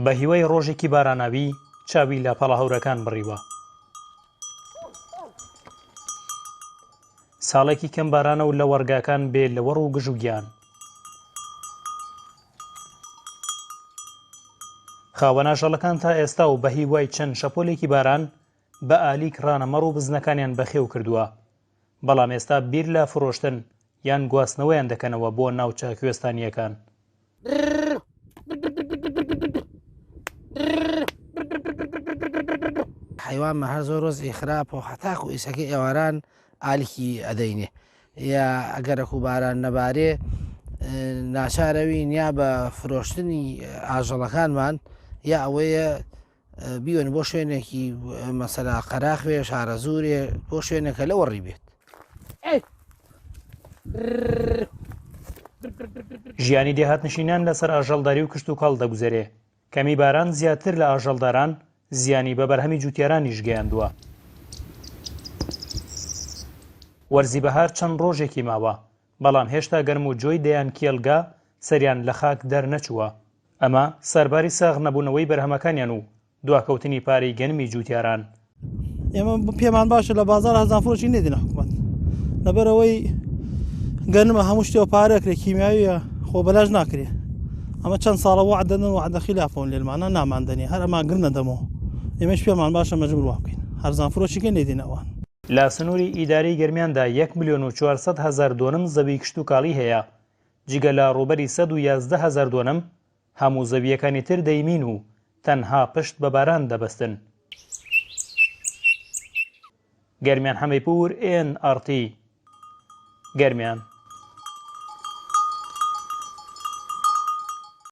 بە هیوای ڕۆژێکی باراناوی چاوی لە پەڵە هەورەکان بڕیوە. ساڵێکی کەم بارانە و لە وەرگاکان بێ لە وەڕ و گژ و گیان. خاوەناژەڵەکان تا ئێستا و بە هیوای چەند شەپۆلێکی باران بە ئالیک ڕانەمەڕ و بزنەکانیان بەخێو کردووە، بەڵام ئێستا بیر لە فرۆشتن یان گواستنەوەیان دەکەنەوە بۆ ناوچە کوێستانیەکان. حیوانمە هەر زۆر ڕۆزی خراپ و حتاک و ئیسەکەی ئێواران ئالیکی ئەدەینێ یا ئەگەرەک و باران نەبارێ ناچارەوین یا بە فرۆشتنی ئاژەڵەکانمان یا ئەوەیە بیوێن بۆ شوێنێکی مەسەلا قەراخوێ شارە زورێ بۆ شوێنێکە لەوە ڕی بێت. ژیانی دێهاتنشینان لەسەر ئاژەڵداری و کشت و کاڵ دەگوزارێ. کەمی باران زیاتر لە ئاژەڵداران زیانی بە بەرهەمی جوتیارانیش گەیاندووە. وەرزی بەهار چەند ڕۆژێکی ماوە، بەڵام هێشتا گەرم و جۆی دەیان کێڵگا سەریان لە خاک دەرنەچووە. ئەمە سەرباری ساغ نەبوونەوەی بەرهەمەکانیان و دواکەوتنی پارەی گەنمی جوتیاران. ئێمە پێمان باشە لە بازار هەزان فڕۆشی نێدینە حکومەت لەبەرەوەی گەنمە هەموو شتێ پارەکرێ کیمیاویە خۆ بەلاژ ناکرێ. ئەمە چەند ساڵە وعدەدەن و وعدە خلافەون لێمانە ناماندنی هەر ئەمان گر نەدەمەوە. ئێمەش پێمان باشە مەجبور وا بکەین هەرزان فڕۆشیکە نێدینەوەن. لە سنووری ئیداری گەرمیاندا 1,400,000 دۆنم زەوی کشت و کاڵی هەیە، جگە لە ڕووبەری 111,000 دۆنم هەموو زەویەکانی تر دەیمین و تەنها پشت بە باران دەبەستن. گەرمیان هەمەی پور NRT گەرمیان